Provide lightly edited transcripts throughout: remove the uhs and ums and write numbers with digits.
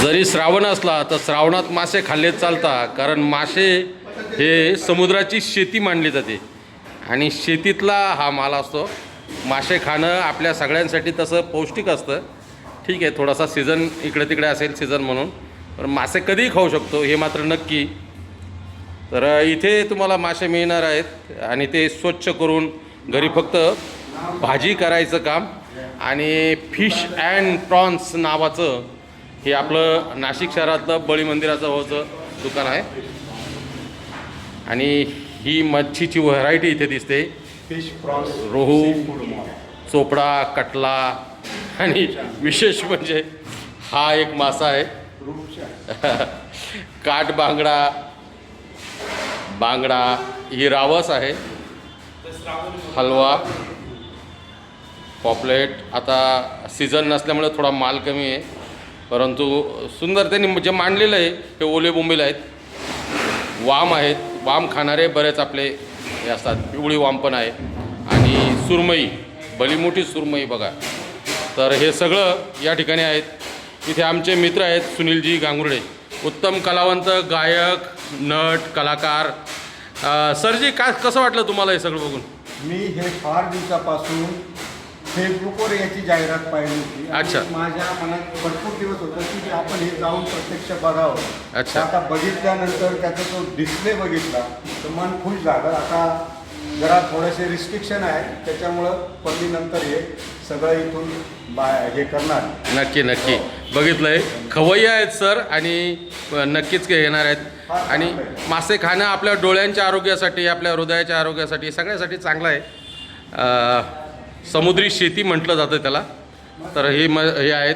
जरी श्रावण असला तर श्रावणात मासे खाल्ले चालता, कारण मासे हे समुद्राची शेती मानली जाते आणि शेतीतला हा माल असतो. मासे खाणं आपल्या सगळ्यांसाठी तसं पौष्टिक असतं. ठीक आहे, थोडासा सीझन इकडे तिकडे असेल सीझन म्हणून, पण मासे कधीही खाऊ शकतो हे मात्र नक्की. तर इथे तुम्हाला मासे मिळणार आहेत आणि ते स्वच्छ करून घरी फक्त भाजी करायचं काम. आणि फिश अँड प्रॉन्स नावाचं हे आपलं नाशिक शहरातलं बळी मंदिराजवळचं दुकान आहे. आणि ही मच्छीची व्हरायटी इथे दिसते. फिश प्रॉन्स, रोहू, चोपडा, कटला आणि विशेष म्हणजे हा एक मासा आहे काठ बांगडा. बांगडा ही रावस आहे. हलवा, पॉपलेट. आता सीझन नसल्यामुळे थोडा माल कमी आहे, परंतु सुंदर त्यांनी जे मांडलेलं आहे हे ओले बोंबील आहेत. वाम आहेत, वाम खाणारे बरेच आपले हे असतात. पिवळी वाम पण आहे आणि सुरमई, भली मोठी सुरमई बघा. तर हे सगळं या ठिकाणी आहेत. इथे आमचे मित्र आहेत सुनीलजी गांगुर्डे, उत्तम कलावंत, गायक, नट, कलाकार. सरजी काय कसं वाटलं तुम्हाला हे सगळं बघून? मी हे फार दिवसापासून फेसबुकवर याची जाहिरात पाहिली होती. अच्छा. माझ्या मनात भरपूर दिवस होतं की आपण हे जाऊन प्रत्यक्ष बघावं. अच्छा. आता बघितल्यानंतर त्याचा जो डिस्प्ले बघितला तर मन खुश झालं. आता जरा थोडेसे रिस्ट्रिक्शन आहे, त्याच्यामुळं पल्लीनंतर हे सगळं इथून हे करणार. नक्की नक्की बघितलं आहे. खवय्या आहेत सर आणि नक्कीच येणार आहेत. आणि मासे खाणं आपल्या डोळ्यांच्या आरोग्यासाठी, आपल्या हृदयाच्या आरोग्यासाठी, सगळ्यासाठी चांगलं आहे. समुद्री शेती म्हटलं जातं त्याला. तर हे आहेत.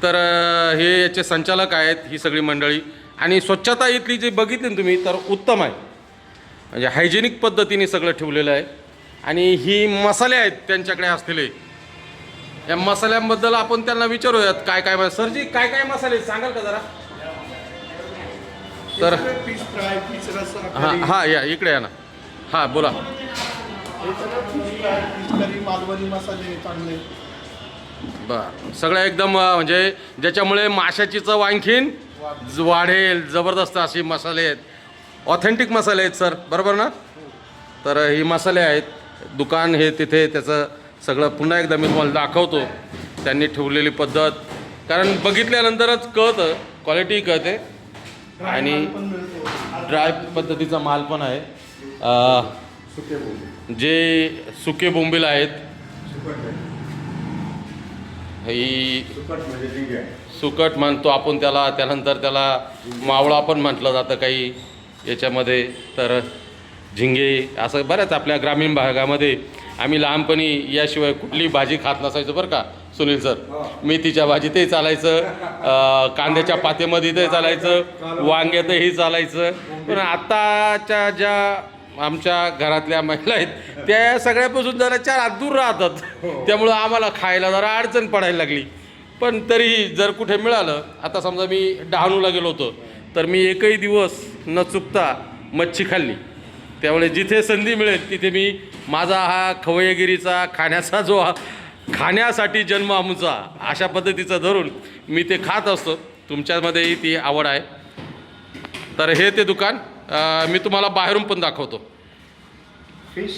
तर हे याचे संचालक आहेत ही सगळी मंडळी. आणि स्वच्छता इथली जी बघितली ना तुम्ही तर उत्तम आहे, म्हणजे हायजेनिक पद्धतीने सगळं ठेवलेलं आहे. आणि ही मसाले आहेत त्यांच्याकडे असलेले. या मसाल्यांबद्दल आपण त्यांना विचारूयात काय काय. सरजी काय काय मसाले सांगाल का जरा? तर फिश फ्राय, फिश रस्सा, हां हां या इकडे या ना. हां बोला. मालवणी मसाले चांगले. बरं, सगळं एकदम म्हणजे ज्याच्यामुळे माशाची चव आणखीन वाढेल. जबरदस्त अशी मसाले आहेत, ऑथेंटिक मसाले आहेत सर, बरोबर ना? तर ही मसाले आहेत. दुकान हे तिथे त्याचं सगळं पुन्हा एकदा मी तुम्हाला दाखवतो त्यांनी ठेवलेली पद्धत, कारण बघितल्यानंतरच कळतं, क्वालिटी कळते. आणि ड्राय पद्धतीचा माल पण आहे. जे सुके बोंबील आहेत, ही सुकट म्हणतो आपण त्याला. त्यानंतर त्याला मावळा पण म्हटलं जातं काही याच्यामध्ये. तर झिंगे असं बऱ्याच आपल्या ग्रामीण भागामध्ये. आम्ही लहानपणी याशिवाय कुठली भाजी खात नसायचो बरं का सुनील सर. मेथीच्या भाजीतही चालायचं, कांद्याच्या पातेमध्ये ते चालायचं, वांग्यातही चालायचं. पण आत्ताच्या ज्या आमच्या घरातल्या महिला आहेत त्या सगळ्यापासून जरा 4 हात दूर राहतात. त्यामुळं आम्हाला खायला जरा अडचण पडायला लागली. पण तरीही जर कुठे मिळालं, आता समजा मी डहाणूला गेलो होतो तर मी एकही दिवस न चुकता मच्छी खाल्ली. त्यामुळे जिथे संधी मिळेल तिथे मी माझा हा खवय्यगिरीचा खाण्यासाठी जन्म आमचा अशा पद्धतीचं धरून मी ते खात असतो. तुमच्यामध्येही ती आवड आहे. तर हे ते दुकान मी तुम्हाला बाहेरून पण दाखवतो. फिश